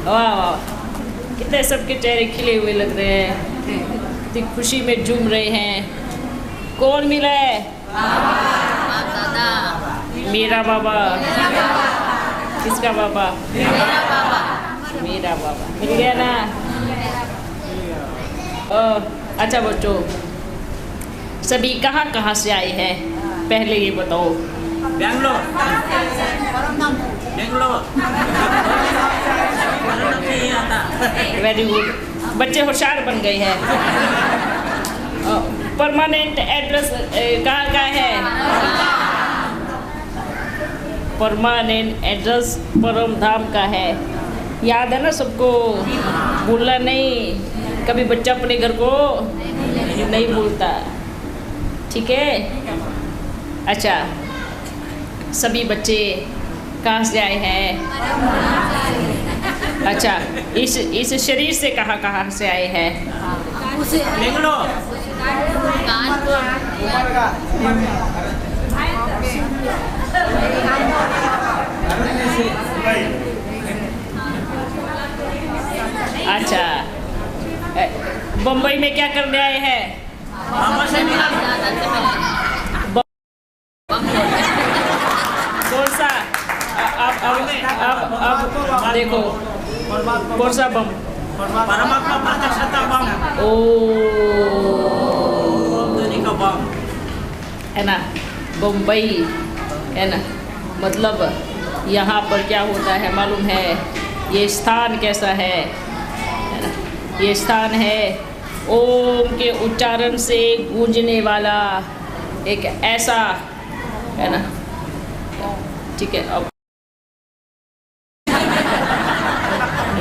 वाह वाह, कितने सबके चेहरे खिले हुए लग रहे हैं, कितनी खुशी में झूम रहे हैं। कौन मिला है? मेरा बाबा। किसका बाबा? मेरा बाबा मिल गया ना। अच्छा बच्चों, सभी कहाँ कहाँ से आए हैं पहले ये बताओ। बेंगलोर। वेरी गुड, बच्चे होशियार बन गए हैं। परमानेंट एड्रेस कहाँ का है? परमानेंट एड्रेस परम धाम का है। याद है ना सबको? भूलना नहीं, कभी बच्चा अपने घर को नहीं भूलता, ठीक है? अच्छा, सभी बच्चे कहाँ से आए हैं? अच्छा, इस शरीर से कहाँ से आए हैं? बेंगलोर। अच्छा, बम्बई में क्या करने आए हैं? मामा से मिला। कौन सा? अब देखो, कौन सा बम? परमात्मा प्रत्यक्षता बम। ओ, का बम है ना, बम्बई है ना, मतलब यहाँ पर क्या होता है मालूम है? ये स्थान कैसा है ना? ये स्थान है ओम के उच्चारण से गूंजने वाला एक ऐसा, है ना, ठीक है। अब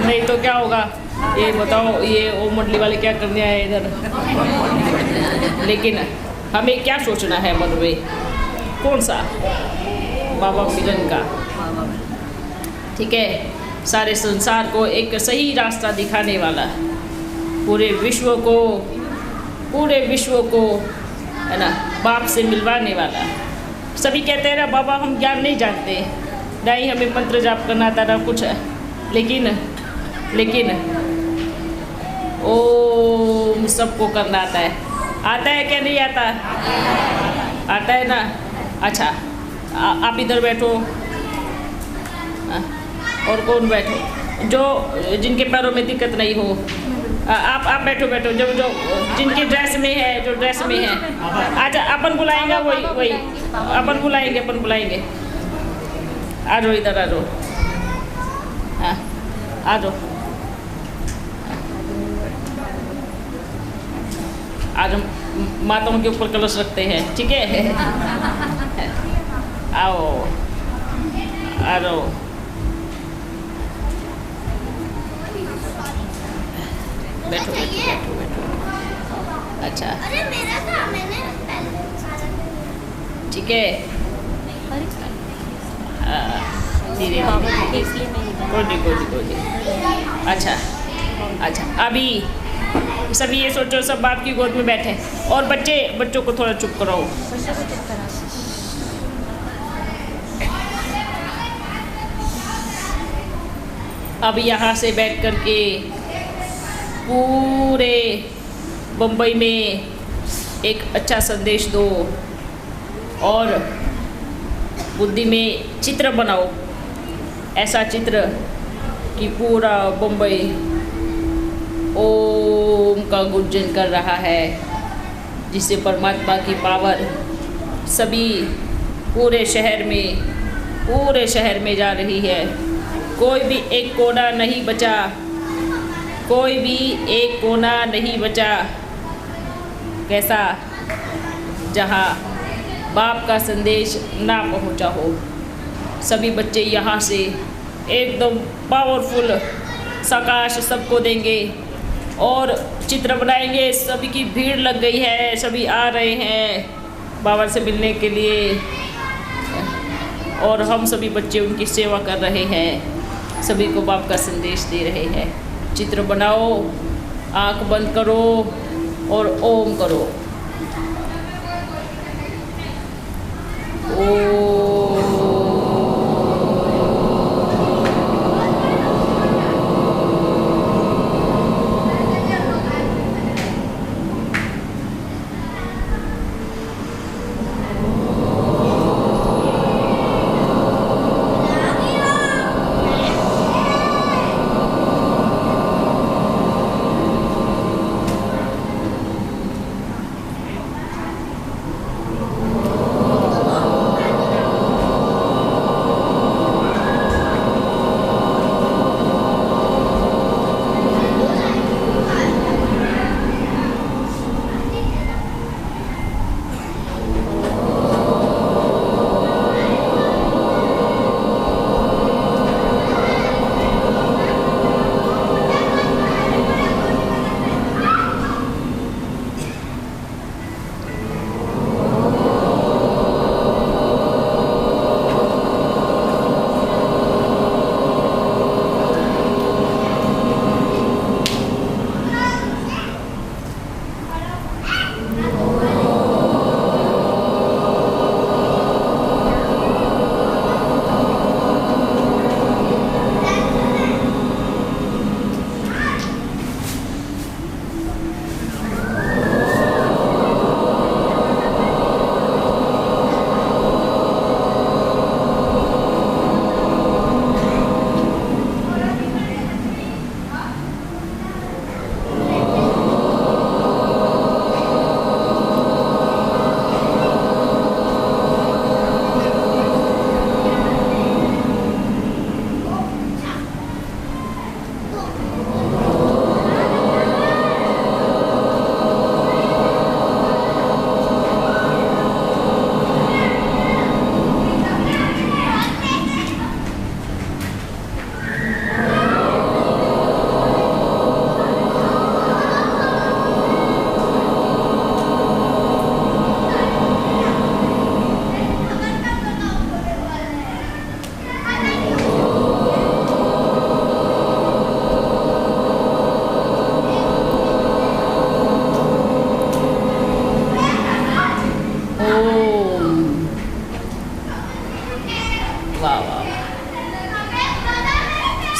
नहीं तो क्या होगा ये बताओ, ये ओम मंडली वाले क्या करने आए इधर? लेकिन हमें क्या सोचना है मन में? कौन सा? बाबा मिलन का, ठीक है? सारे संसार को एक सही रास्ता दिखाने वाला, पूरे विश्व को है ना बाप से मिलवाने वाला। सभी कहते हैं ना बाबा हम ज्ञान नहीं जानते, नहीं हमें मंत्र जाप करना आता ना कुछ, लेकिन ओम सबको करना आता है क्या नहीं आता? आता है ना। अच्छा, आप इधर बैठो, और कौन बैठो जो जिनके पैरों में दिक्कत नहीं हो, आप बैठो जो जिनके ड्रेस में है, जो ड्रेस में है। अच्छा, अपन बुलाएंगे, वही अपन बुलाएंगे। आ जाओ इधर, आ जाओ, हाँ आ जाओ, आज हम माताओं के ऊपर कलश रखते हैं, ठीक है? आओ, आ जाओ। बैठो। अच्छा, ठीक है, धीरे कोई नहीं। अच्छा, अभी सभी ये सोचो सब बाप की गोद में बैठे, और बच्चों को थोड़ा चुप कराओ। अब यहाँ से बैठ कर के पूरे बम्बई में एक अच्छा संदेश दो, और बुद्धि में चित्र बनाओ, ऐसा चित्र कि पूरा बम्बई ओम का गुंजन कर रहा है, जिससे परमात्मा की पावर सभी पूरे शहर में जा रही है। कोई भी एक कोना नहीं बचा, कैसा? जहाँ बाप का संदेश ना पहुँचा हो। सभी बच्चे यहाँ से एकदम पावरफुल सकाश सबको देंगे और चित्र बनाएंगे। सभी की भीड़ लग गई है, सभी आ रहे हैं बाबा से मिलने के लिए, और हम सभी बच्चे उनकी सेवा कर रहे हैं, सभी को बाप का संदेश दे रहे हैं। चित्र बनाओ, आँख बंद करो और ओम करो। ओम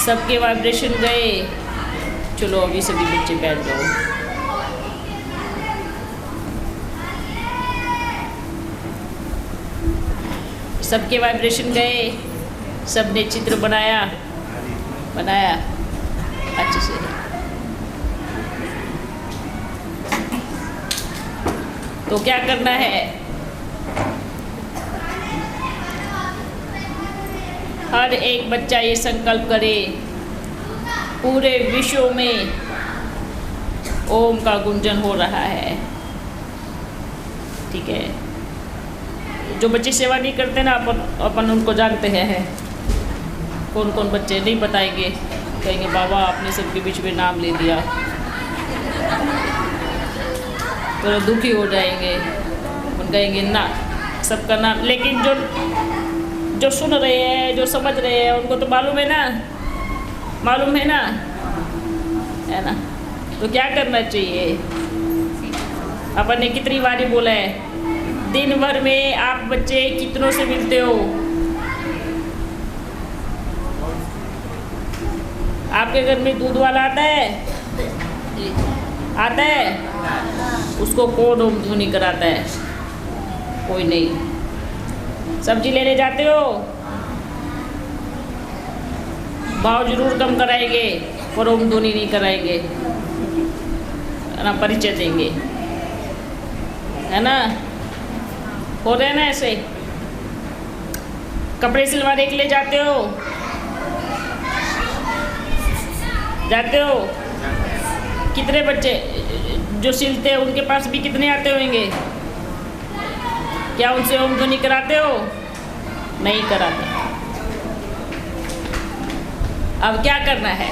सबके वाइब्रेशन गए। चलो अभी सभी बच्चे बैठ जाओ। सबके वाइब्रेशन गए, सबने चित्र बनाया अच्छे से। तो क्या करना है, हर एक बच्चा ये संकल्प करे पूरे विश्व में ओम का गुंजन हो रहा है। ठीक है, जो बच्चे सेवा नहीं करते ना, अपन उनको जानते हैं। कौन कौन बच्चे नहीं बताएंगे, कहेंगे बाबा आपने सबके बीच में नाम ले दिया, तो दुखी हो जाएंगे। उन कहेंगे ना सबका नाम, लेकिन जो सुन रहे हैं, जो समझ रहे हैं, उनको तो मालूम है ना, है ना। तो क्या करना चाहिए, अपन ने कितनी बारी बोला है, दिन भर में आप बच्चे कितनों से मिलते हो? आपके घर में दूध वाला आता है? उसको कौन ओम ध्वनि कराता है? कोई नहीं। सब्जी लेने जाते हो, भाव जरूर कम कराएंगे पर ओम ध्वनि नहीं कराएंगे, ना परिचय देंगे, है ना। हो रहे ना ऐसे। कपड़े सिलवाने के लिए जाते हो, कितने बच्चे जो सिलते हैं उनके पास भी कितने आते होंगे? क्या उनसे ओम ध्वनि कराते हो? नहीं कराते। अब क्या करना है?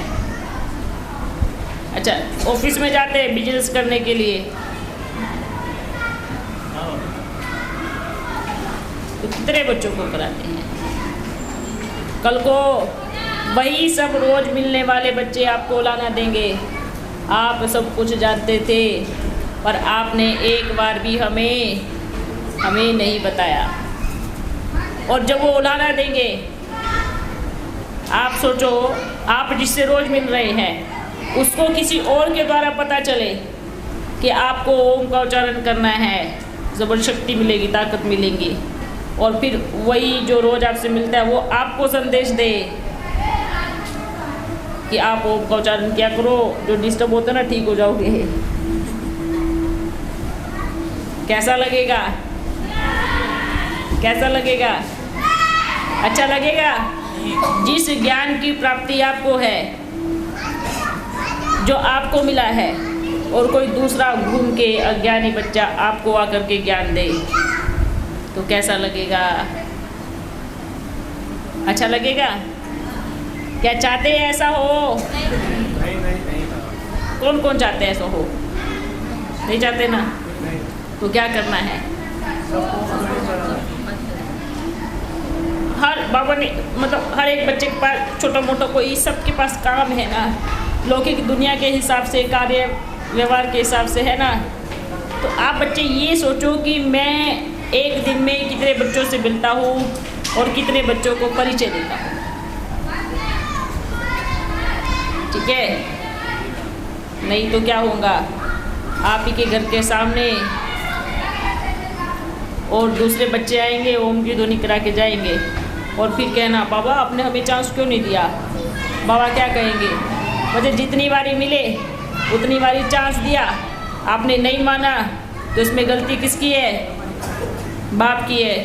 अच्छा, ऑफिस में जाते हैं बिजनेस करने के लिए, तो कितने बच्चों को कराते हैं? कल को वही सब रोज मिलने वाले बच्चे आपको लाना देंगे। आप सब कुछ जानते थे पर आपने एक बार भी हमें नहीं बताया, और जब वो उलाना देंगे, आप सोचो, आप जिससे रोज मिल रहे हैं उसको किसी और के द्वारा पता चले कि आपको ओम का उच्चारण करना है, ज़बर शक्ति मिलेगी, ताकत मिलेगी, और फिर वही जो रोज आपसे मिलता है वो आपको संदेश दे कि आप ओम का उच्चारण क्या करो, जो डिस्टर्ब होता है ना ठीक हो जाओगे। कैसा लगेगा? अच्छा लगेगा? जिस ज्ञान की प्राप्ति आपको है, जो आपको मिला है, और कोई दूसरा घूम के अज्ञानी बच्चा आपको आकर के ज्ञान दे, तो कैसा लगेगा? अच्छा लगेगा? क्या चाहते हैं ऐसा हो? नहीं। कौन कौन चाहते हैं ऐसा हो? नहीं चाहते ना? तो क्या करना है? हर बाबा ने मतलब हर एक बच्चे के पास छोटा मोटा कोई, सबके पास काम है ना, लौकिक दुनिया के हिसाब से, कार्य व्यवहार के हिसाब से, है ना। तो आप बच्चे ये सोचो कि मैं एक दिन में कितने बच्चों से मिलता हूँ और कितने बच्चों को परिचय देता हूँ। ठीक है? नहीं तो क्या होगा, आप ही के घर के सामने और दूसरे बच्चे आएंगे, ओम की ध्वनि करा के जाएंगे, और फिर कहना बाबा आपने हमें चांस क्यों नहीं दिया? बाबा क्या कहेंगे? मुझे जितनी बारी मिले उतनी बारी चांस दिया, आपने नहीं माना, तो इसमें गलती किसकी है? बाप की है।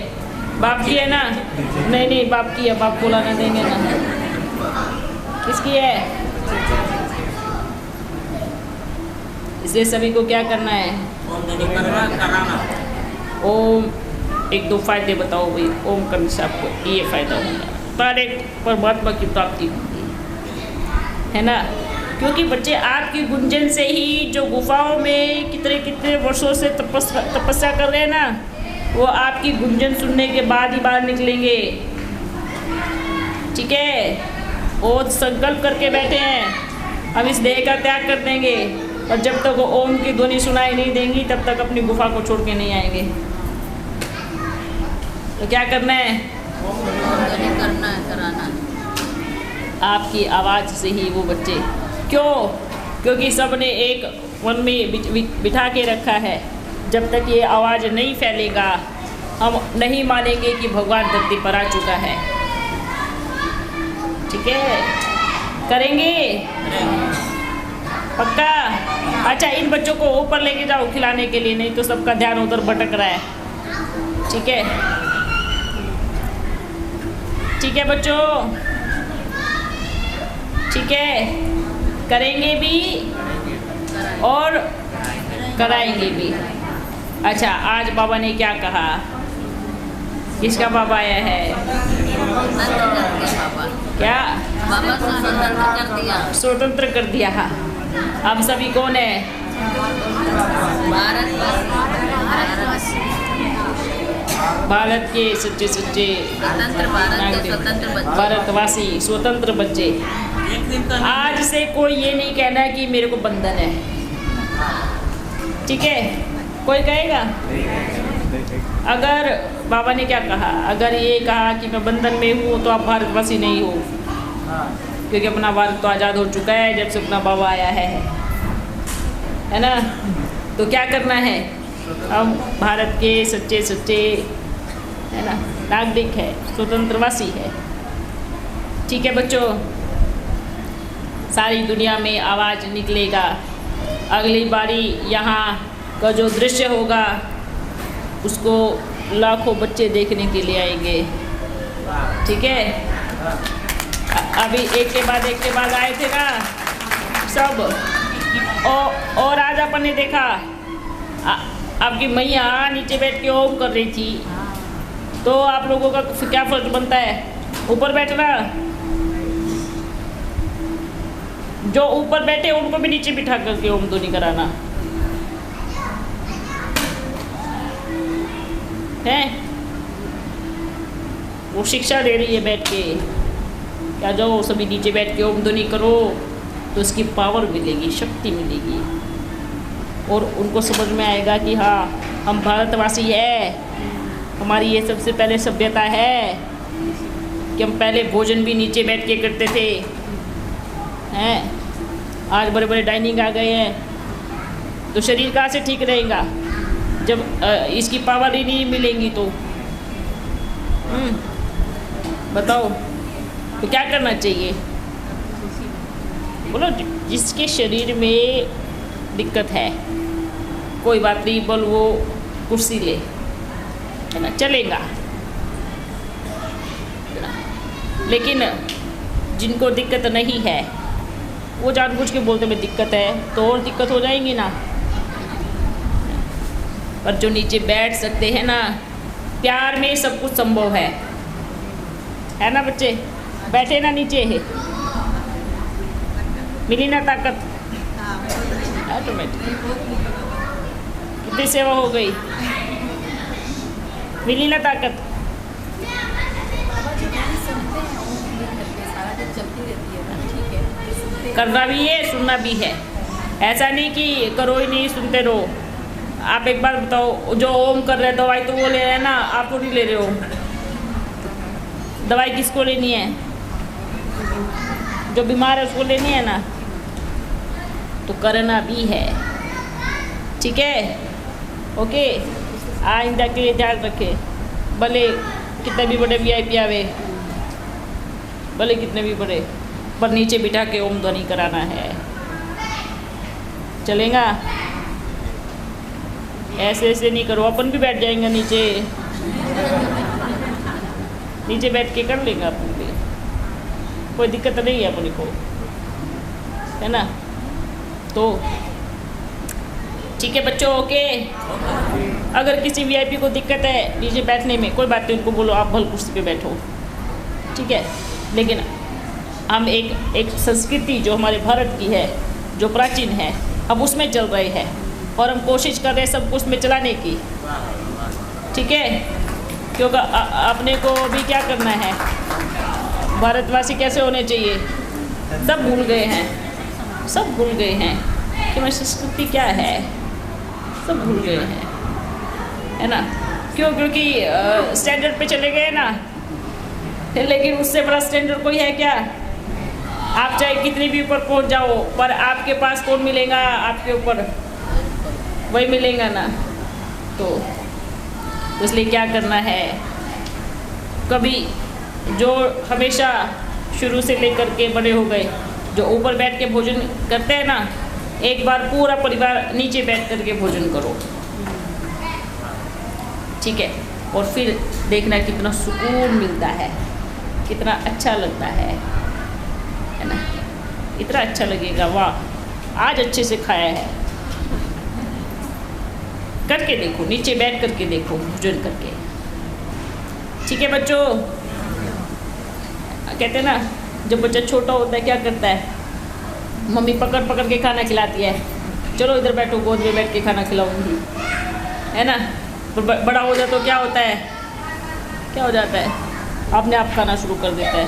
बाप की है ना? नहीं बाप की है, बाप बुलाने देंगे ना। किसकी है? इसलिए सभी को क्या करना है? ओम एक दो फायदे बताओ भाई, ओम करने से आपको ये फायदा होगा, डायरेक्ट परमात्मा की प्राप्ति होगी, है ना। क्योंकि बच्चे आपकी गुंजन से ही, जो गुफाओं में कितने कितने वर्षों से तपस्या कर रहे हैं ना, वो आपकी गुंजन सुनने के बाद ही बाहर निकलेंगे। ठीक है? वो संकल्प करके बैठे हैं हम इस देह का त्याग कर देंगे, और जब तक वो ओम की ध्वनि सुनाई नहीं देंगी तब तक अपनी गुफा को छोड़ के नहीं आएंगे। तो क्या करना है? करना है, कराना। आपकी आवाज़ से ही वो बच्चे। क्यों? क्योंकि सब ने एक मन में बिठा के रखा है, जब तक ये आवाज़ नहीं फैलेगा हम नहीं मानेंगे कि भगवान धरती पर आ चुका है। ठीक है, करेंगे पक्का? अच्छा, इन बच्चों को ऊपर लेके जाओ खिलाने के लिए, नहीं तो सबका ध्यान उधर भटक रहा है। ठीक है, ठीक है बच्चों, ठीक है, करेंगे भी और कराएंगे भी। अच्छा, आज बाबा ने क्या कहा? किसका बाबा आया है? क्या? स्वतंत्र कर दिया। अब सभी कौन है? भारत के सच्चे सच्चे भारतवासी स्वतंत्र बच्चे। आज से कोई ये नहीं कहना कि मेरे को बंधन है। ठीक है, कोई कहेगा? अगर बाबा ने क्या कहा, अगर ये कहा कि मैं बंधन में हूँ तो आप भारतवासी नहीं हो, क्योंकि अपना भारत तो आज़ाद हो चुका है जब से अपना बाबा आया है ना। तो क्या करना है? हम भारत के सच्चे सच्चे है ना नागरिक है, स्वतंत्रवासी है। ठीक है बच्चों, सारी दुनिया में आवाज़ निकलेगा। अगली बारी यहाँ का जो दृश्य होगा उसको लाखों बच्चे देखने के लिए आएंगे। ठीक है, अभी एक के बाद आए थे ना सब, और आज अपन ने देखा आपकी मैया नीचे बैठ के ओम कर रही थी, तो आप लोगों का क्या फर्ज बनता है? ऊपर बैठना। जो ऊपर बैठे उनको भी नीचे बिठा करके ओम ध्वनि कराना है। वो शिक्षा दे रही है बैठ के, क्या जाओ सभी नीचे बैठ के ओम ध्वनि करो तो उसकी पावर मिलेगी, शक्ति मिलेगी, और उनको समझ में आएगा कि हाँ हम भारतवासी है, हमारी ये सबसे पहले सभ्यता है कि हम पहले भोजन भी नीचे बैठ के करते थे हैं। आज बड़े बड़े डाइनिंग आ गए हैं, तो शरीर कहाँ से ठीक रहेगा जब इसकी पावर ही नहीं मिलेंगी तो। बताओ, तो क्या करना चाहिए? बोलो, जिसके शरीर में दिक्कत है कोई बात नहीं, बोल वो कुर्सी ले, है ना, चलेगा। लेकिन जिनको दिक्कत नहीं है वो जानबूझ के बोलते में दिक्कत है, तो और दिक्कत हो जाएंगी ना। पर जो नीचे बैठ सकते हैं ना, प्यार में सब कुछ संभव है ना बच्चे? बैठे ना नीचे है, मिली ना ताकत ऑटोमेटिक। कितनी सेवा हो गई, मिली ना ताकत। करना भी है, सुनना भी है। ऐसा नहीं कि करो ही नहीं, सुनते रहो। आप एक बार बताओ, जो ओम कर रहे दवाई तो वो ले रहे हैं ना, आप थोड़ी ले रहे हो। दवाई किसको लेनी है? जो बीमार है उसको लेनी है ना। तो करना भी है। ठीक है, ओके। आइंदा के लिए ध्यान रखें, भले कितने भी बड़े VIP आवे, भले कितने भी बड़े, पर नीचे बिठा के ओम ध्वनि कराना है। चलेगा? ऐसे ऐसे नहीं करो, अपन भी बैठ जाएंगे नीचे, नीचे बैठ के कर लेंगे अपन भी, कोई दिक्कत नहीं है अपने को, है ना। तो ठीक है बच्चों, ओके। अगर किसी VIP को दिक्कत है नीचे बैठने में, कोई बात नहीं, उनको बोलो आप भल कुर्सी पे बैठो, ठीक है। लेकिन हम एक संस्कृति जो हमारे भारत की है, जो प्राचीन है, अब उसमें चल रहे हैं और हम कोशिश कर रहे हैं सब कुछ में चलाने की। ठीक है, क्योंकि अपने को भी क्या करना है, भारतवासी कैसे होने चाहिए, सब भूल गए हैं, सब भूल गए हैं कि हमारी संस्कृति क्या है, सब भूल गए हैं, है ना। क्यों? क्योंकि स्टैंडर्ड पे चले गए ना, लेकिन उससे बड़ा स्टैंडर्ड कोई है क्या? आप चाहे कितने भी ऊपर पहुंच जाओ, पर आपके पास कौन मिलेगा आपके ऊपर? वही मिलेगा ना। तो इसलिए क्या करना है, कभी जो हमेशा शुरू से लेकर के बड़े हो गए, जो ऊपर बैठ के भोजन करते हैं ना, एक बार पूरा परिवार नीचे बैठ कर के भोजन करो, ठीक है? और फिर देखना कितना सुकून मिलता है, कितना अच्छा लगता है ना? इतना अच्छा लगेगा, वाह आज अच्छे से खाया है। करके देखो, नीचे बैठ करके देखो, भोजन करके, ठीक है बच्चों? कहते हैं ना, जब बच्चा छोटा होता है क्या करता है, मम्मी पकड़ पकड़ के खाना खिलाती है, चलो इधर बैठो, गोद में बैठ के खाना खिलाऊंगी, है ना? तो बड़ा हो जाए तो क्या होता है, क्या हो जाता है, अपने आप खाना शुरू कर देता है,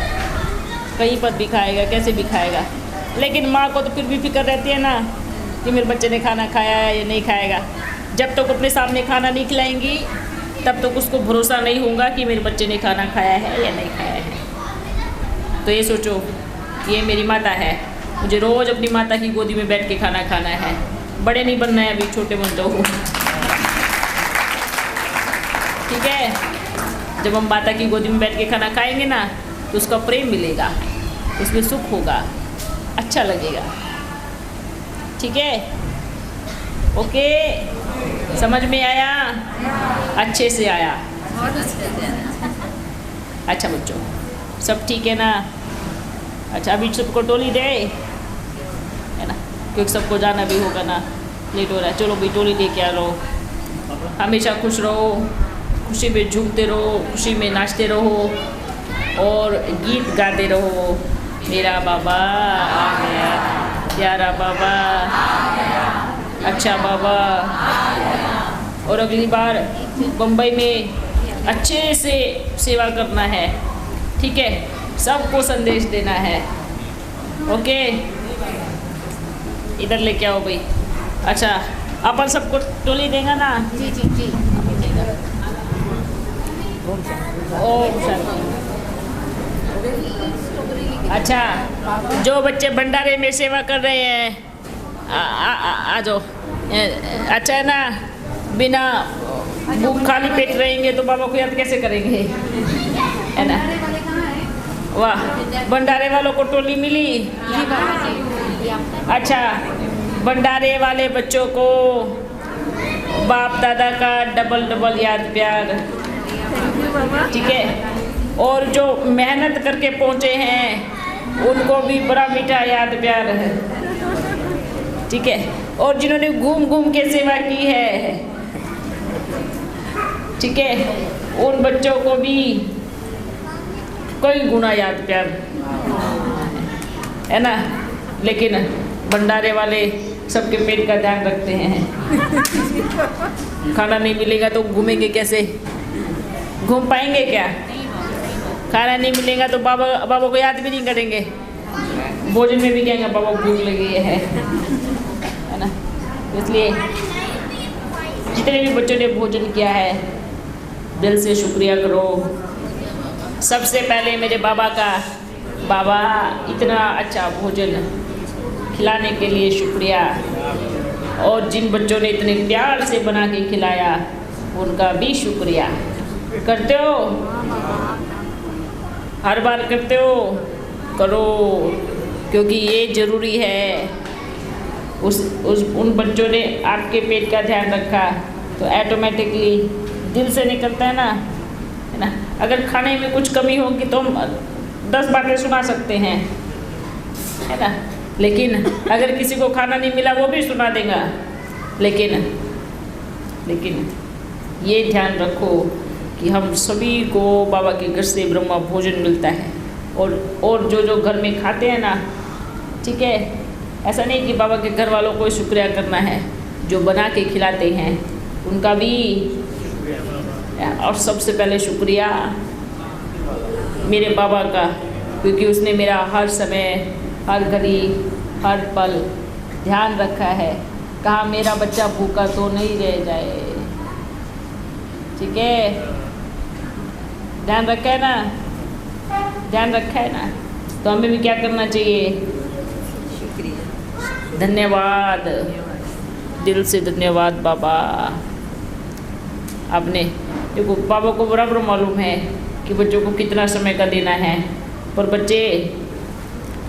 कहीं पर भी खाएगा, कैसे भी खाएगा। लेकिन माँ को तो फिर भी फिक्र रहती है ना कि मेरे बच्चे ने खाना खाया है या नहीं खाएगा। जब तक अपने सामने खाना नहीं खिलाएंगी तब तक उसको भरोसा नहीं होगा कि मेरे बच्चे ने खाना खाया है या नहीं खाया है। तो ये सोचो कि ये मेरी माता है, मुझे रोज़ अपनी माता की गोदी में बैठ के खाना खाना है। बड़े नहीं बनना है, अभी छोटे बन जाओ, ठीक है? जब हम माता की गोदी में बैठ के खाना खाएंगे ना तो उसका प्रेम मिलेगा, उसमें सुख होगा, अच्छा लगेगा, ठीक है? ओके, समझ में आया? अच्छे से आया? अच्छा बच्चों, सब ठीक है ना? अच्छा, अभी सबको टोली दे, है ना? क्योंकि सबको जाना भी होगा ना, लेट हो रहा है। चलो भाई टोली दे के आ लो। हमेशा खुश रहो, खुशी में झूमते रहो, खुशी में नाचते रहो और गीत गाते रहो। मेरा बाबा आ गया, प्यारा बाबा, अच्छा बाबा। और अगली बार बम्बई में अच्छे से सेवा करना है, ठीक है? सबको संदेश देना है, ओके? इधर लेके आओ भाई। अच्छा, अपन सबको टोली देगा ना? जी जी जी। ओम शांति। अच्छा, जो बच्चे भंडारे में सेवा कर रहे हैं आ जाओ। अच्छा है ना, बिना भूख खाली पेट रहेंगे तो बाबा को याद कैसे करेंगे, है ना? वाह, भंडारे वालों को टोली मिली। अच्छा, भंडारे वाले बच्चों को बाप दादा का डबल डबल याद प्यार, ठीक है? और जो मेहनत करके पहुँचे हैं उनको भी बड़ा मीठा याद प्यार है, ठीक है? और जिन्होंने घूम घूम के सेवा की है, ठीक है, उन बच्चों को भी कई गुना याद प्यार, है ना? लेकिन भंडारे वाले सबके पेट का ध्यान रखते हैं। खाना नहीं मिलेगा तो घूमेंगे कैसे, घूम पाएंगे क्या? खाना नहीं मिलेगा तो बाबा को याद भी नहीं करेंगे, भोजन में भी कहेंगे बाबा को भूख लगी है ना? इसलिए जितने भी बच्चों ने भोजन किया है दिल से शुक्रिया करो। सबसे पहले मेरे बाबा का, बाबा इतना अच्छा भोजन खिलाने के लिए शुक्रिया। और जिन बच्चों ने इतने प्यार से बना के खिलाया उनका भी शुक्रिया। करते हो? हर बार करते हो? करो, क्योंकि ये ज़रूरी है। उन बच्चों ने आपके पेट का ध्यान रखा तो ऑटोमेटिकली दिल से निकलता है ना? अगर खाने में कुछ कमी होगी तो हम 10 बातें सुना सकते हैं, है ना? लेकिन अगर किसी को खाना नहीं मिला वो भी सुना देगा। लेकिन ये ध्यान रखो कि हम सभी को बाबा के घर से ब्रह्मा भोजन मिलता है। और जो घर में खाते हैं ना, ठीक है, ऐसा नहीं कि बाबा के घर वालों को शुक्रिया करना है, जो बना के खिलाते हैं उनका भी। और सबसे पहले शुक्रिया मेरे बाबा का, क्योंकि उसने मेरा हर समय, हर घड़ी, हर पल ध्यान रखा है। कहा मेरा बच्चा भूखा तो नहीं रह जाए, ठीक है? ध्यान रखा है ना? ध्यान रखा है ना? तो हमें भी क्या करना चाहिए? धन्यवाद, दिल से धन्यवाद बाबा। आपने देखो, बाबा को बराबर मालूम है कि बच्चों को कितना समय का देना है, पर बच्चे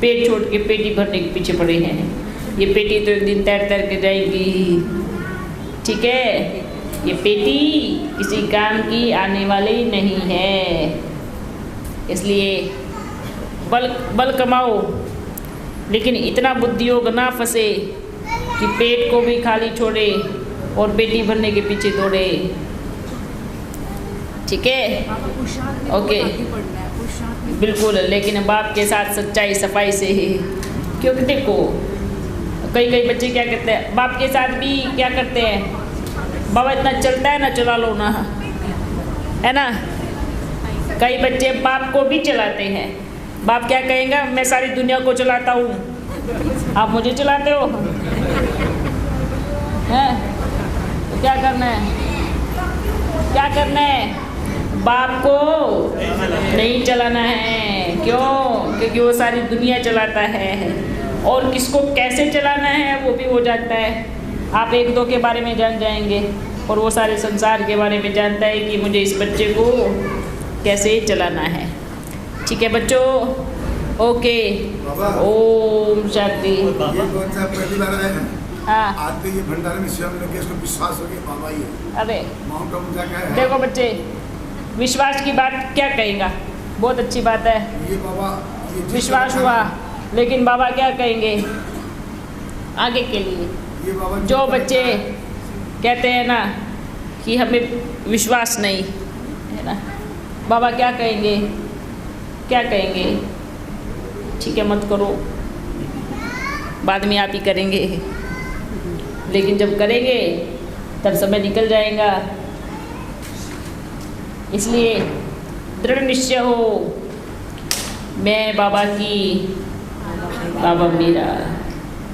पेट छोड़ के पेटी भरने के पीछे पड़े हैं। ये पेटी तो एक दिन तैर तैर के जाएगी, ठीक है? ये पेटी किसी काम की आने वाली नहीं है, इसलिए बल कमाओ, लेकिन इतना बुद्धियोग ना फंसे कि पेट को भी खाली छोड़े और पेटी भरने के पीछे दौड़े, ठीक है? ओके, बिल्कुल, लेकिन बाप के साथ सच्चाई सफाई से ही, क्योंकि देखो कई बच्चे क्या करते हैं, बाप के साथ भी क्या करते हैं, बाबा इतना चलता है ना, चला लो ना, है ना? कई बच्चे बाप को भी चलाते हैं। बाप क्या कहेगा, मैं सारी दुनिया को चलाता हूँ, आप मुझे चलाते हो, हैं? तो क्या करना है? क्या करना है? बाप को नहीं चलाना है। क्यों? क्योंकि वो सारी दुनिया चलाता है, और किसको कैसे चलाना है वो भी हो जाता है। आप एक दो के बारे में जान जाएंगे, और वो सारे संसार के बारे में जानता है कि मुझे इस बच्चे को कैसे चलाना है। ठीक है बच्चों, ओके, ओम शांति। ये कौन सा पहली बार आए हैं? हाँ, आते ये भंडारे में स्वयं लोग इसको विश्वास हो गया बाबा ही है। अरे माउंट आबू जाके है। देखो बच्चे, विश्वास की बात क्या कहेगा, बहुत अच्छी बात है, ये बाबा ये विश्वास हुआ, लेकिन बाबा क्या कहेंगे आगे के लिए? ये बाबा जो बच्चे कहते हैं ना कि हमें विश्वास नहीं है ना, बाबा क्या कहेंगे? क्या कहेंगे? ठीक है, मत करो, बाद में आप ही करेंगे, लेकिन जब करेंगे तब समय निकल जाएगा। इसलिए दृढ़ निश्चय हो, मैं बाबा की, बाबा मेरा,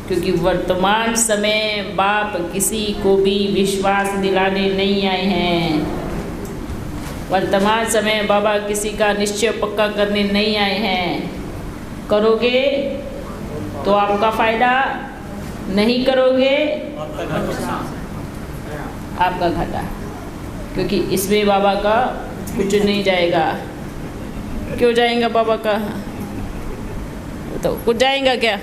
क्योंकि वर्तमान समय बाप किसी को भी विश्वास दिलाने नहीं आए हैं। वर्तमान समय बाबा किसी का निश्चय पक्का करने नहीं आए हैं। करोगे तो आपका फायदा, नहीं करोगे आपका घाटा, क्योंकि इसमें बाबा का कुछ नहीं जाएगा। क्यों जाएगा बाबा का? तो कुछ जाएगा क्या?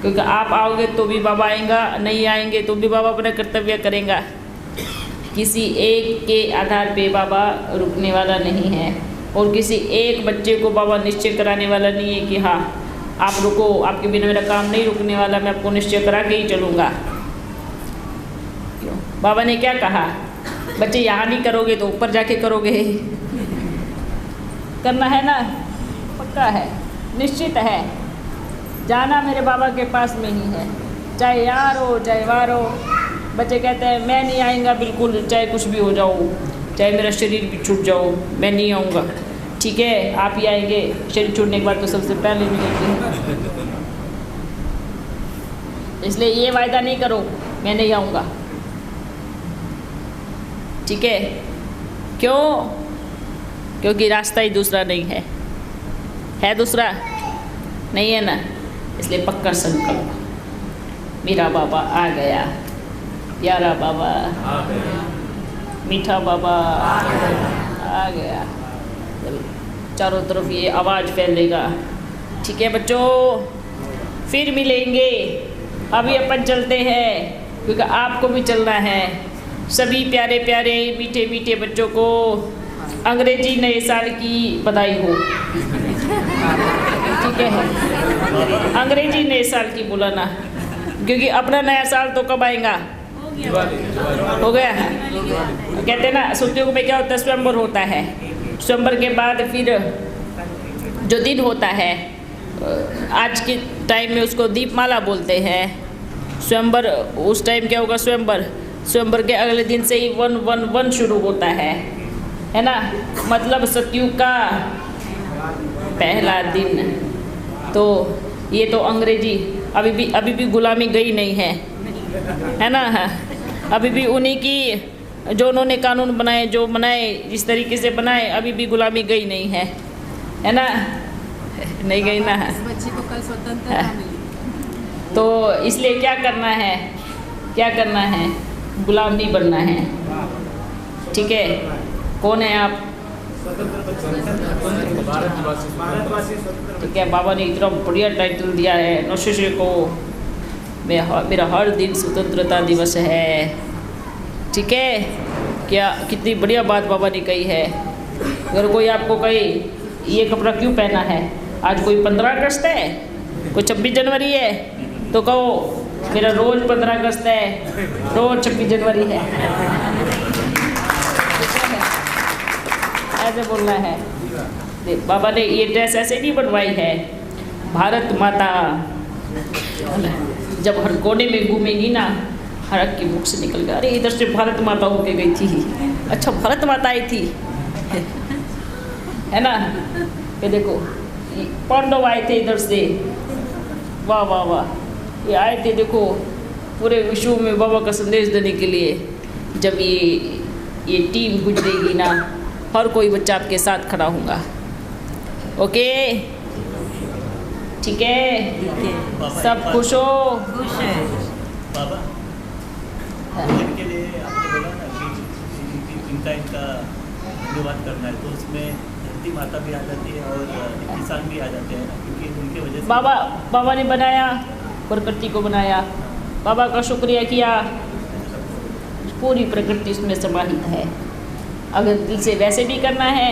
क्योंकि आप आओगे तो भी बाबा आएगा, नहीं आएंगे तो भी बाबा अपना कर्तव्य करेगा। किसी एक के आधार पे बाबा रुकने वाला नहीं है, और किसी एक बच्चे को बाबा निश्चय कराने वाला नहीं है कि हाँ आप रुको, आपके बिना मेरा काम नहीं रुकने वाला, मैं आपको निश्चय करा के ही चलूँगा। क्यों? बाबा ने क्या कहा? बच्चे यहाँ नहीं करोगे तो ऊपर जाके करोगे। करना है ना, पक्का है, निश्चित है, जाना मेरे बाबा के पास में ही है, चाहे यार हो चाहे वार हो। बच्चे कहते हैं मैं नहीं आएगा, बिल्कुल, चाहे कुछ भी हो जाओ, चाहे मेरा शरीर भी छूट जाओ, मैं नहीं आऊँगा। ठीक है, आप ही आएंगे, शरीर छूटने के बाद तो सबसे पहले मिलेंगे। इसलिए ये वायदा नहीं करो मैं नहीं आऊँगा, ठीक है? क्यों? क्योंकि रास्ता ही दूसरा नहीं है दूसरा नहीं है ना, इसलिए पक्का संकल्प, मेरा बाबा आ गया, प्यारा बाबा आ गया, मीठा बाबा आ गया। चारों तरफ ये आवाज़ फैलेगा। ठीक है बच्चों, फिर मिलेंगे। अभी अपन चलते हैं, क्योंकि आपको भी चलना है। सभी प्यारे प्यारे मीठे मीठे बच्चों को अंग्रेजी नए साल की बधाई हो। ठीक है, अंग्रेजी नए साल की बुलाना, क्योंकि अपना नया साल तो कब आएगा? हो गया है। कहते हैं ना सुतियों में क्या होता है, स्वयंवर होता है, स्वयंवर के बाद फिर जो दिन होता है, आज के टाइम में उसको दीपमाला बोलते हैं। स्वयंवर उस टाइम क्या होगा? स्वयंवर के अगले दिन से ही 111 शुरू होता है ना, मतलब सतयुग का पहला दिन। तो ये तो अंग्रेजी अभी भी गुलामी गई नहीं है ना। अभी भी उन्हीं की, जो उन्होंने कानून बनाए, जो बनाए जिस तरीके से बनाए, अभी भी गुलामी गई नहीं है। है ना, नहीं गई ना। इस बच्चे को कल स्वतंत्रता मिली। तो इसलिए क्या करना है, क्या करना है, गुलाम नहीं बनना है। ठीक है, कौन है आप? ठीक है, बाबा ने इतना बढ़िया टाइटल दिया है नौशेशे को, मेरा हर दिन स्वतंत्रता दिवस है। ठीक है, क्या कितनी बढ़िया बात बाबा ने कही है। अगर कोई आपको कहे ये कपड़ा क्यों पहना है, आज कोई 15 अगस्त है, कोई 26 जनवरी है, तो कहो मेरा रोज़ 15 अगस्त है, रोज़ 26 जनवरी है, ऐसे बोलना है। बाबा ने ये ड्रेस ऐसे नहीं बनवाई है। भारत माता जब हर कोने में घूमेंगी ना, हर की मुख से निकल गया, अरे इधर से भारत माता होके गई थी, अच्छा भारत माता आई थी, है ना। ये देखो पांडव आए थे इधर से, वाह वाह वाह, ये आए थे देखो पूरे विश्व में बाबा का संदेश देने के लिए। जब ये टीम गुजरेगी ना, हर कोई बच्चा आपके साथ खड़ा होगा। ओके, ठीक है, सब खुश हो। खुश है बाबा के लिए आपने बोला ना कि इनका धन्यवाद करना है, तो उसमें धरती माता भी आ जाती है और किसान भी आ जाते हैं ना, क्योंकि उनके वजह से बाबा ने बनाया, प्रकृति को बनाया, बाबा का शुक्रिया किया, पूरी प्रकृति इसमें समाहित है। अगर दिल से वैसे भी करना है,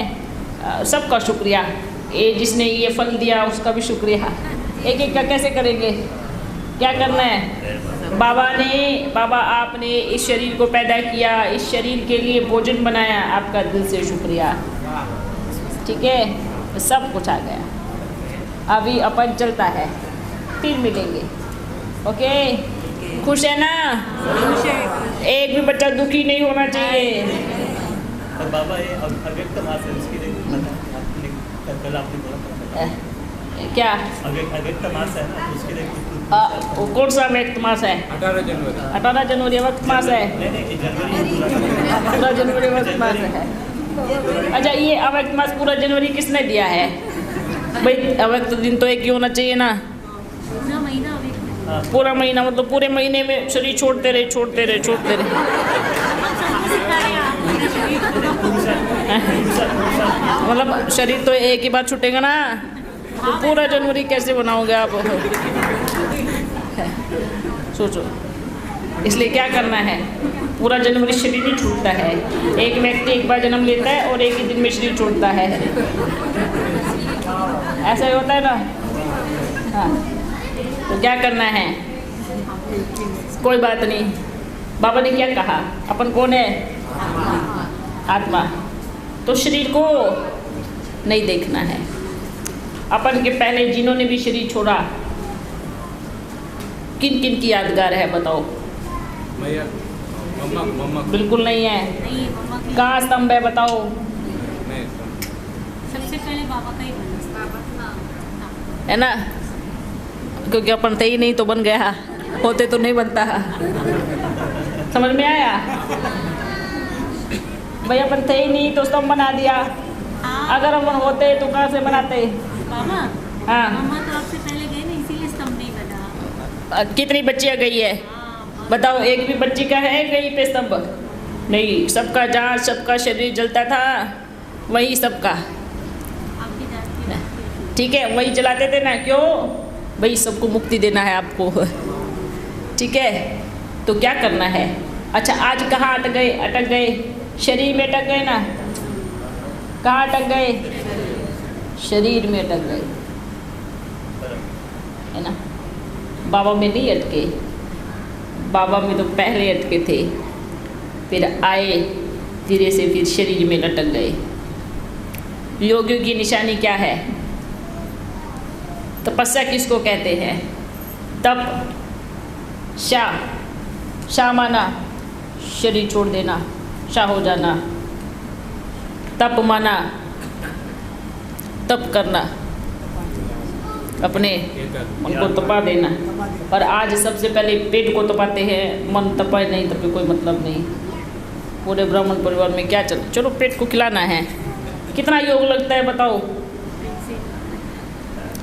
सबका शुक्रिया, ये जिसने ये फल दिया उसका भी शुक्रिया। एक एक का कैसे करेंगे, क्या करना है? बाबा आपने इस शरीर को पैदा किया, इस शरीर के लिए भोजन बनाया, आपका दिल से शुक्रिया। ठीक है, सब कुछ आ गया। अभी अपन चलता है, फिर मिलेंगे। ओके, खुश है ना? एक भी बच्चा दुखी नहीं होना चाहिए। और बाबा ये अव्यक्त मास है, उसके लिए कल आपने बोला क्या अव्यक्त मास है ना, उसके लिए वो कौन सा अव्यक्त मास है? 18 जनवरी अव्यक्त मास है। नहीं जनवरी पूरा जनवरी अव्यक्त मास है। अच्छा, ये अव्यक्त मास पूरा जनवरी किसने दिया है भाई? अव्यक्त दिन तो एक ही होना चाहिए ना। पूरा महीना मतलब पूरे महीने में शरीर छोड़ते रहे। मतलब शरीर तो एक ही बार छूटेगा ना, तो पूरा जनवरी कैसे बनाओगे आप? सोचो। इसलिए क्या करना है, पूरा जनवरी शरीर ही छूटता है। एक व्यक्ति एक बार जन्म लेता है और एक ही दिन में शरीर छोड़ता है, ऐसा ही होता है ना। हाँ, तो क्या करना है? कोई बात नहीं। बाबा ने क्या कहा, अपन कौन है? आत्मा। तो शरीर को नहीं देखना है। अपन के पहले जिन्होंने भी शरीर छोड़ा, किन किन की यादगार है बताओ? मम्मा बिल्कुल नहीं है। कहाँ स्तंभ है बताओ? सबसे पहले बाबा का ही बना, है ना, क्योंकि अपन थे ही नहीं तो बन गया, होते तो नहीं बनता। समझ में आया? भाई अपन थे ही नहीं तो स्तंभ बना दिया, अगर अपन होते तो कहाँ से बनाते? बाबा हाँ, मम्मा तो आपसे पहले गए ना, इसीलिए स्तंभ नहीं बना। कितनी बच्चियाँ गई है बताओ? एक भी बच्ची का है कहीं पे स्तंभ? नहीं, सबका जहाँ सबका शरीर जलता था वही सबका, आप भी जानते हैं। ठीक है, वही जलाते थे ना। क्यों भाई? सबको मुक्ति देना है आपको। ठीक है, तो क्या करना है? अच्छा, आज कहाँ अटक गए? शरीर में अटक गए ना। कहाँ अटक गए? शरीर में अटक गए, है ना। बाबा में नहीं अटके, बाबा में तो पहले अटके थे, फिर आए धीरे से, फिर शरीर में लटक गए। योगियों की निशानी क्या है? तपस्या किसको कहते हैं? तप। शाह माना शरीर छोड़ देना, शाह हो जाना। तप माना तप करना, अपने मन को तपा देना। और आज सबसे पहले पेट को तपाते हैं, मन तपाए नहीं तपे कोई मतलब नहीं। पूरे ब्राह्मण परिवार में क्या चलो पेट को खिलाना है। कितना योग लगता है बताओ?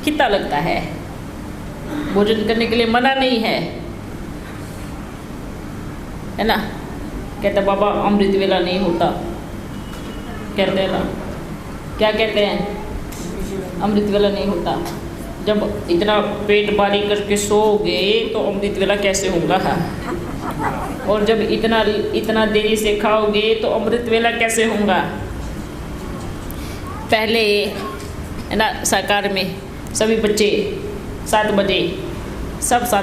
कितना लगता है? भोजन करने के लिए मना नहीं है ना। कहते बाबा अमृत वेला नहीं होता, कहते हैं ना, क्या कहते हैं? अमृत वेला नहीं होता। जब इतना पेट भारी करके सोओगे तो अमृत वेला कैसे होगा? और जब इतना देरी से खाओगे तो अमृत वेला कैसे होगा? पहले है ना सरकार में सभी बच्चे 7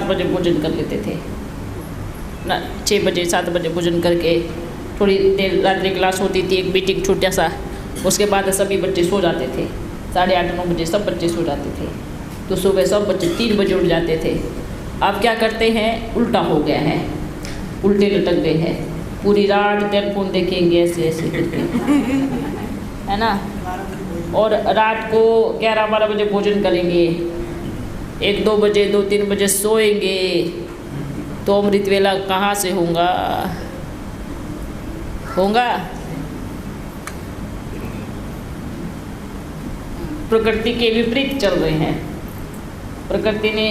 बजे भोजन कर लेते थे ना। 6 बजे 7 बजे भोजन करके थोड़ी देर रात्रि क्लास होती थी, एक मीटिंग छोटा सा, उसके बाद सभी बच्चे सो जाते थे। 8:30-9 बजे सब बच्चे सो जाते थे। तो सुबह सब बच्चे 3 बजे उठ जाते थे। अब क्या करते हैं? उल्टा हो गया है, उल्टे लटक गए हैं। पूरी रात टेलीफोन देखेंगे ऐसे ऐसे करके, है ना। और रात को 11-12 बजे भोजन करेंगे, 1-2 बजे 2-3 बजे सोएंगे, तो अमृत वेला कहाँ से होगा? प्रकृति के विपरीत चल रहे हैं। प्रकृति ने,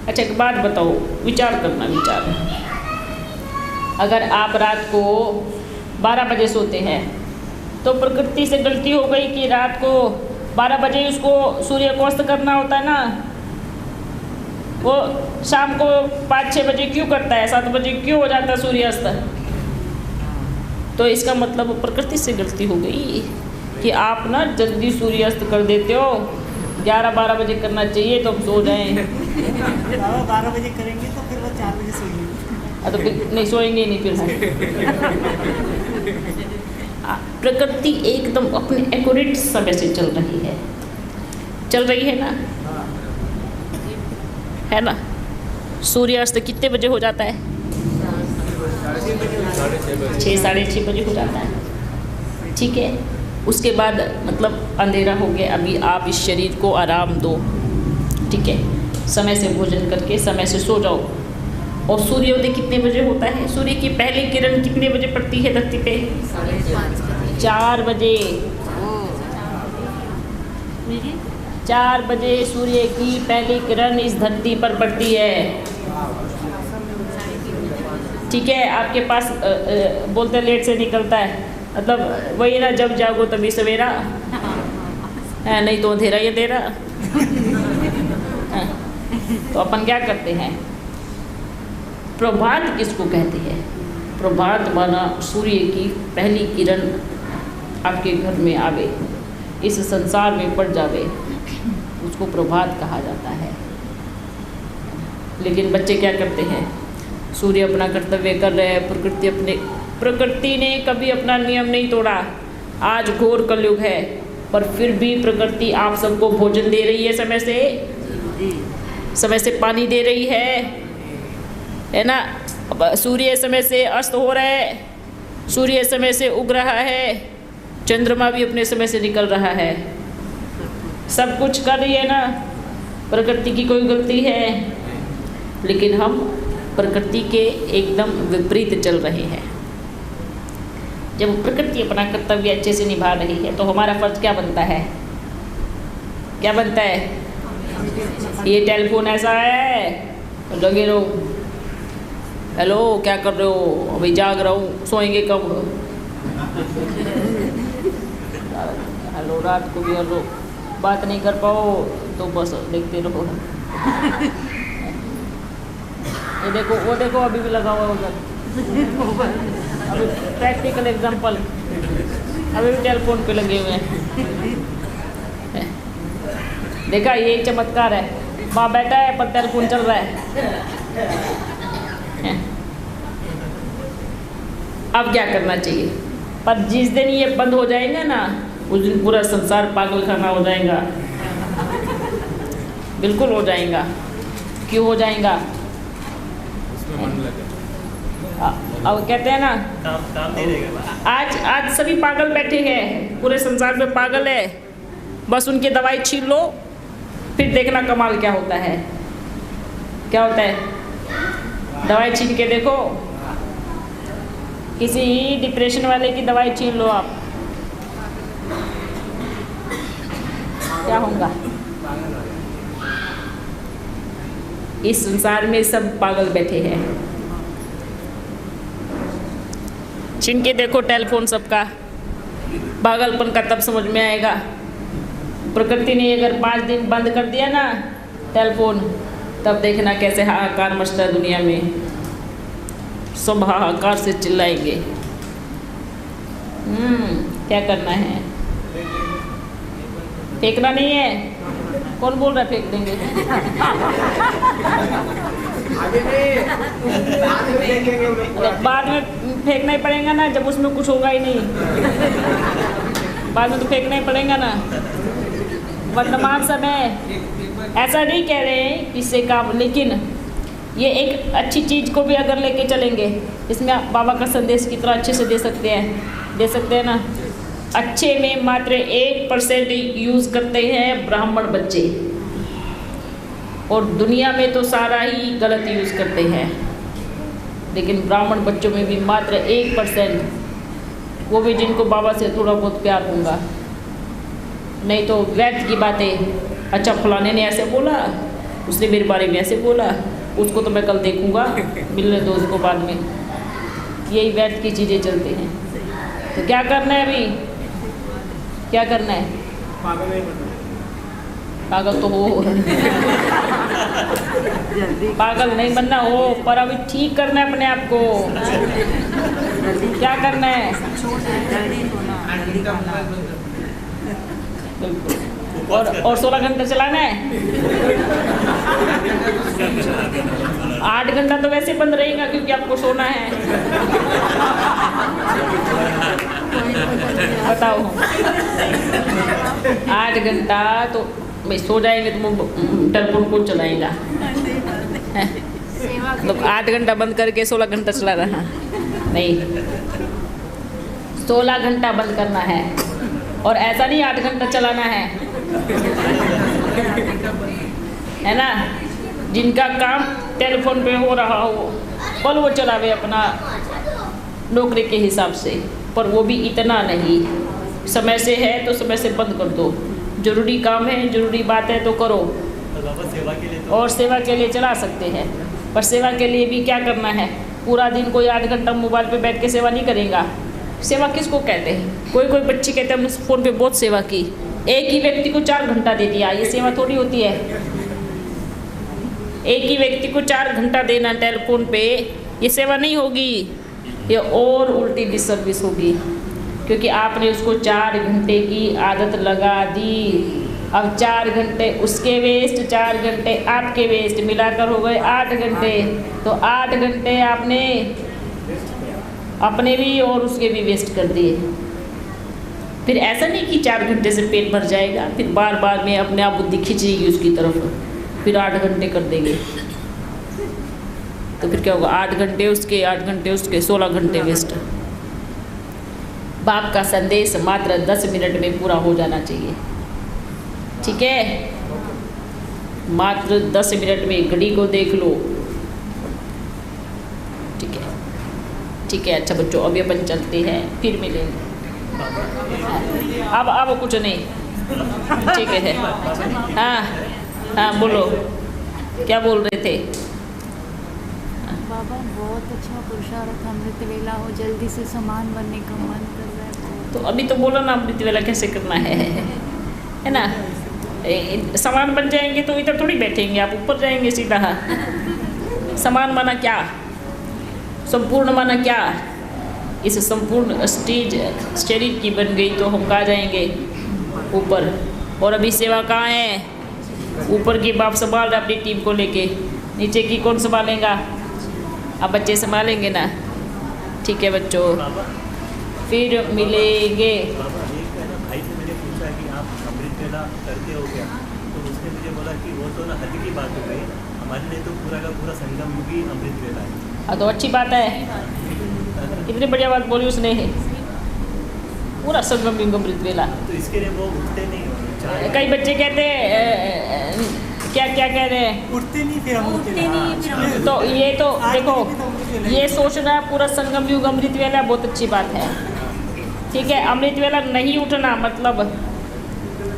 अच्छा एक बात बताओ, विचार करना, विचार। अगर आप रात को 12 बजे सोते हैं तो प्रकृति से गलती हो गई कि रात को 12 बजे उसको सूर्य को अस्त करना होता है ना। वो शाम को 5-6 बजे क्यों करता है? 7 बजे क्यों हो जाता है सूर्यास्त? तो इसका मतलब प्रकृति से गलती हो गई कि आप ना जल्दी सूर्यास्त कर देते हो। 11-12 बजे करना चाहिए तो हम सो जाएं। 12 बजे करेंगे तो फिर वो 4 बजे सोएंगे। तो फिर नहीं सोएंगे नहीं फिर। प्रकृति एकदम अपने एक्यूरेट समय से चल रही है ना, है ना। सूर्यास्त कितने बजे हो जाता है? 6-6:30 बजे हो जाता है, ठीक है। उसके बाद मतलब अंधेरा हो गया, अभी आप इस शरीर को आराम दो, ठीक है। समय से भोजन करके समय से सो जाओ। और सूर्योदय कितने बजे होता है? सूर्य की पहली किरण कितने बजे पड़ती है धरती पे? 4 बजे। 4 बजे सूर्य की पहली किरण इस धरती पर पड़ती है, ठीक है। आपके पास बोलते लेट से निकलता है, मतलब वही ना, जब जागो तभी सवेरा है, नहीं तो अंधेरा ही अंधेरा। तो अपन क्या करते हैं? प्रभात किसको कहते हैं? प्रभात माना सूर्य की पहली किरण आपके घर में आवे, इस संसार में पड़ जावे, उसको प्रभात कहा जाता है। लेकिन बच्चे क्या करते हैं? सूर्य अपना कर्तव्य कर रहे हैं, प्रकृति ने कभी अपना नियम नहीं तोड़ा। आज घोर कलयुग है, पर फिर भी प्रकृति आप सबको भोजन दे रही है, समय से पानी दे रही है ना। सूर्य समय से अस्त हो रहा है, सूर्य समय से उग रहा है, चंद्रमा भी अपने समय से निकल रहा है, सब कुछ कर रही है ना। प्रकृति की कोई गलती है? लेकिन हम प्रकृति के एकदम विपरीत चल रहे हैं। जब प्रकृति अपना कर्तव्य अच्छे से निभा रही है तो हमारा फर्ज क्या बनता है? क्या बनता है? ये टेलीफोन ऐसा है, लगे रहो, हेलो क्या कर रहे हो? अभी जाग रहा हूँ, सोएंगे कब? हेलो, रात को भी हेलो, बात नहीं कर पाओ तो बस देखते रहो। ये देखो, वो देखो अभी भी लगा हुआ है उधर। अभी प्रैक्टिकल एग्जांपल, अभी भी टेलीफोन पे लगे हुए हैं। देखा, यही चमत्कार है। वहाँ बैठा है पर टेलीफोन चल रहा है। अब क्या करना चाहिए? पर जिस दिन ये बंद हो जाएगा ना, उस दिन पूरा संसार पागल खाना हो जाएगा। बिल्कुल हो जाएगा। क्यों हो जाएगा? अब कहते हैं ना, काम नहीं रहेगा। आज सभी पागल बैठे हैं, पूरे संसार में पागल है। बस उनकी दवाई छीन लो, फिर देखना कमाल क्या होता है। क्या होता है? दवाई छीन के देखो, किसी डिप्रेशन वाले की दवाई छीन लो आप, क्या होगा? इस संसार में सब पागल बैठे हैं। छीन के देखो टेलीफोन सबका, पागलपन का तब समझ में आएगा। प्रकृति ने अगर 5 दिन बंद कर दिया ना टेलीफोन, तब देखना कैसे हाहाकार मचता है दुनिया में। सब हाहाकार से चिल्लाएंगे। क्या करना है? फेंकना नहीं है। कौन बोल रहा है फेंक देंगे? बाद में फेंकना ही पड़ेगा ना, जब उसमें कुछ होगा ही नहीं। बाद में तो फेंकना ही पड़ेगा ना। वर्तमान समय ऐसा नहीं कह रहे हैं किससे काम, लेकिन ये एक अच्छी चीज़ को भी अगर लेके चलेंगे, इसमें बाबा का संदेश कितना अच्छे से दे सकते हैं ना। अच्छे में मात्र 1% यूज़ करते हैं ब्राह्मण बच्चे, और दुनिया में तो सारा ही गलत यूज़ करते हैं। लेकिन ब्राह्मण बच्चों में भी मात्र 1%, वो भी जिनको बाबा से थोड़ा बहुत प्यार होगा। नहीं तो व्यर्थ की बातें। अच्छा फलाने ने ऐसे बोला, उसने मेरे बारे में ऐसे बोला, उसको तो मैं कल देखूंगा, मिलने दो उसको बाद में। यही व्यर्थ की चीज़ें चलती हैं। तो क्या करना है अभी? क्या करना है? पागल तो हो पागल नहीं बनना हो, पर अभी ठीक करना है अपने आप को। क्या करना है? और 16 घंटे चलाना है। 8 घंटा तो वैसे बंद रहेगा क्योंकि आपको सोना है। बताओ 8 घंटा तो भाई सो जाएंगे तो टेलीफोन कौन चलाएगा? मतलब 8 घंटा बंद करके 16 घंटा चला रहा नहीं, 16 घंटा बंद करना है। और ऐसा नहीं 8 घंटा चलाना है ना। जिनका काम टेलीफोन पे हो रहा हो कल वो चलावे अपना नौकरी के हिसाब से, पर वो भी इतना नहीं। समय से है तो समय से बंद कर दो। जरूरी काम है, जरूरी बात है तो करो। सेवा के लिए और सेवा के लिए चला सकते हैं, पर सेवा के लिए भी क्या करना है? पूरा दिन कोई 8 घंटा मोबाइल पे बैठ के सेवा नहीं करेगा। सेवा किसको कहते हैं? कोई बच्चे कहते हैं हमने फ़ोन पे बहुत सेवा की। एक ही व्यक्ति को 4 घंटा दे दिया, ये सेवा थोड़ी होती है। एक ही व्यक्ति को 4 घंटा देना टेलीफोन पे, ये सेवा नहीं होगी, ये और उल्टी डिसर्विस होगी। क्योंकि आपने उसको 4 घंटे की आदत लगा दी। अब 4 घंटे उसके वेस्ट, 4 घंटे आपके वेस्ट, मिलाकर हो गए 8 घंटे। तो 8 घंटे आपने अपने भी और उसके भी वेस्ट कर दिए। फिर ऐसा नहीं कि 4 घंटे से पेट भर जाएगा, फिर बार बार में अपने आप बुद्धि खींचेगी उसकी तरफ, फिर 8 घंटे कर देंगे। तो फिर क्या होगा? 8 घंटे उसके, 8 घंटे उसके, 16 घंटे वेस्ट। बाप का संदेश मात्र 10 मिनट में पूरा हो जाना चाहिए। ठीक है, मात्र 10 मिनट में घड़ी को देख लो। ठीक है। अच्छा बच्चों, अभी अपन चलते हैं, फिर मिलेंगे। अब कुछ नहीं। ठीक है। हाँ बोलो, क्या बोल रहे थे? बाबा बहुत अच्छा पुरुषार्थ, अमृत वेला हो, जल्दी से समान बनने का मन कर रहा है। तो अभी तो बोलो ना अमृत वेला कैसे करना है ना। समान बन जाएंगे तो इधर थोड़ी बैठेंगे, आप ऊपर जाएंगे सीधा। समान माना क्या? संपूर्ण माना क्या? इस संपूर्ण स्टेज शरीर की बन गई तो हम कहाँ जाएंगे? ऊपर। और अभी सेवा कहाँ है? ऊपर की बाप संभाल रहे अपनी टीम को लेके, नीचे की कौन संभालेगा? अब बच्चे संभालेंगे ना। ठीक है बच्चों, फिर मिलेंगे। भाई से मैंने पूछा कि आप अमृत वेला करते हो क्या, तो उसने मुझे बोला कि वो तो ना हद की बात हो गई, हमारे लिए तो पूरा का पूरा संगम युग ही अमृत वेला है। हाँ तो अच्छी बात है, कितनी बढ़िया बात बोली उसने। पूरा संगम युग अमृत वेला। तो इसके लिए वो उठते नहीं। कई बच्चे कहते हैं क्या कह रहे हैं? उठते नहीं, फिर हम उठते नहीं। तो ये तो देखो, ये सोचना पूरा संगम युग अमृत वेला बहुत अच्छी बात है। ठीक है, अमृत वेला नहीं उठना मतलब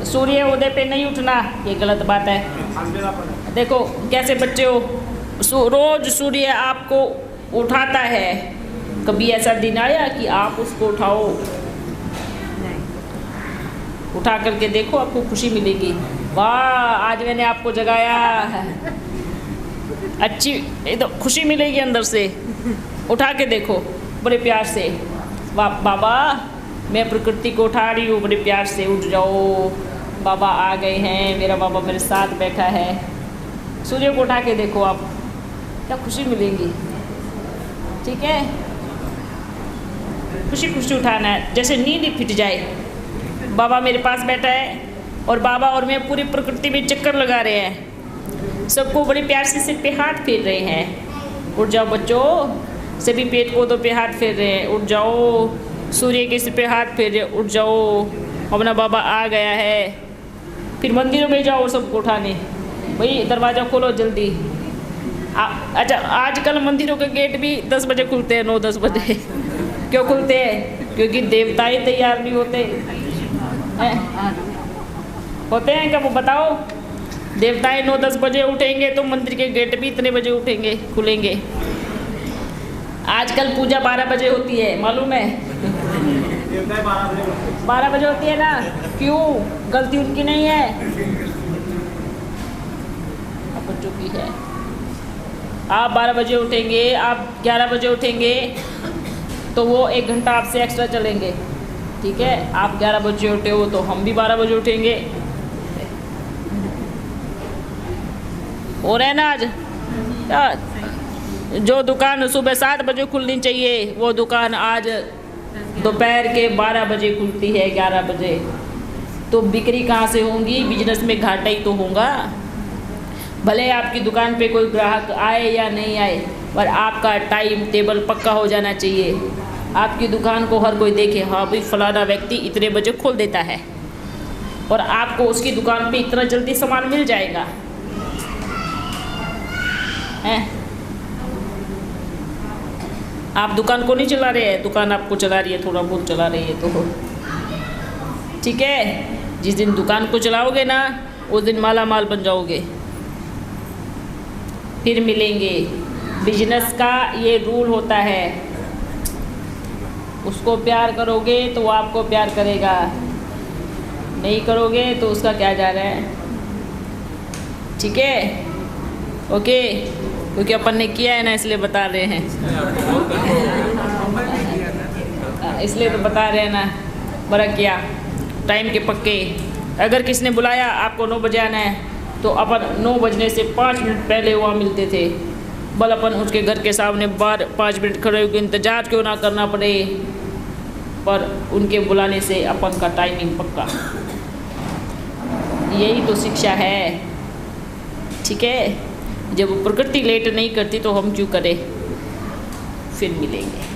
सूर्य उदय पे नहीं उठना, ये गलत बात है। देखो कैसे बच्चे हो, रोज सूर्य आपको उठाता है, कभी ऐसा दिन आया कि आप उसको उठाओ? उठा करके देखो, आपको खुशी मिलेगी। वाह आज मैंने आपको जगाया, अच्छी तो खुशी मिलेगी अंदर से। उठा के देखो बड़े प्यार से, वाह बाबा मैं प्रकृति को उठा रही हूँ, बड़े प्यार से उठ जाओ, बाबा आ गए हैं, मेरा बाबा मेरे साथ बैठा है। सूर्य को उठा के देखो आप, क्या खुशी मिलेगी। ठीक है, खुशी खुशी उठाना है, जैसे नींद ही फिट जाए। बाबा मेरे पास बैठा है और बाबा और मैं पूरी प्रकृति में चक्कर लगा रहे हैं, सबको बड़े प्यार से सिर पे हाथ फेर रहे हैं। उठ जाओ बच्चों, सभी पेड़ पौधों पे हाथ फेर रहे हैं, उठ जाओ। सूर्य के सिर पे हाथ फेर रहे, उठ जाओ, अपना बाबा आ गया है। फिर मंदिरों में जाओ सबको उठाने, भाई दरवाज़ा खोलो जल्दी। अच्छा आजकल मंदिरों के गेट भी 10 बजे खुलते हैं, 9-10 बजे। क्यों खुलते हैं? क्योंकि देवताएं तैयार नहीं होते हैं। होते हैं कब बताओ? देवताएं 9-10 बजे उठेंगे तो मंदिर के गेट भी इतने बजे उठेंगे, खुलेंगे। आजकल पूजा 12 बजे होती है, मालूम है? 12 बजे होती है ना, क्यों? गलती उनकी नहीं है, अब बच्चों की है। आप 12 बजे उठेंगे, आप 11 बजे उठेंगे तो वो 1 घंटा आपसे एक्स्ट्रा चलेंगे। ठीक है, आप 11 बजे उठे हो तो हम भी 12 बजे उठेंगे। हो रहा है ना आज? जो दुकान सुबह 7 बजे खुलनी चाहिए वो दुकान आज दोपहर के 12 बजे खुलती है, 11 बजे। तो बिक्री कहाँ से होंगी? बिजनेस में घाटा ही तो होगा। भले आपकी दुकान पे कोई ग्राहक आए या नहीं आए, पर आपका टाइम टेबल पक्का हो जाना चाहिए। आपकी दुकान को हर कोई देखे, हाँ भाई फलाना व्यक्ति इतने बजे खोल देता है, और आपको उसकी दुकान पे इतना जल्दी सामान मिल जाएगा। हैं? आप दुकान को नहीं चला रहे हैं, दुकान आपको चला रही है, थोड़ा बहुत चला रही है तो ठीक है। जिस दिन दुकान को चलाओगे ना उस दिन माला माल बन जाओगे। फिर मिलेंगे। बिजनेस का ये रूल होता है, उसको प्यार करोगे तो वो आपको प्यार करेगा, नहीं करोगे तो उसका क्या जा रहा है। ठीक है, ओके, क्योंकि अपन ने किया है ना इसलिए बता रहे हैं। इसलिए तो बता रहे हैं ना, बड़ा किया टाइम के पक्के। अगर किसने बुलाया आपको 9 बजे आना है तो अपन 9 बजने से 5 मिनट पहले वहाँ मिलते थे। बल अपन उसके घर के सामने 5 मिनट खड़े होकर इंतज़ार क्यों ना करना पड़े, पर उनके बुलाने से अपन का टाइमिंग पक्का। यही तो शिक्षा है। ठीक है, जब प्रकृति लेट नहीं करती तो हम क्यों करें। फिर मिलेंगे।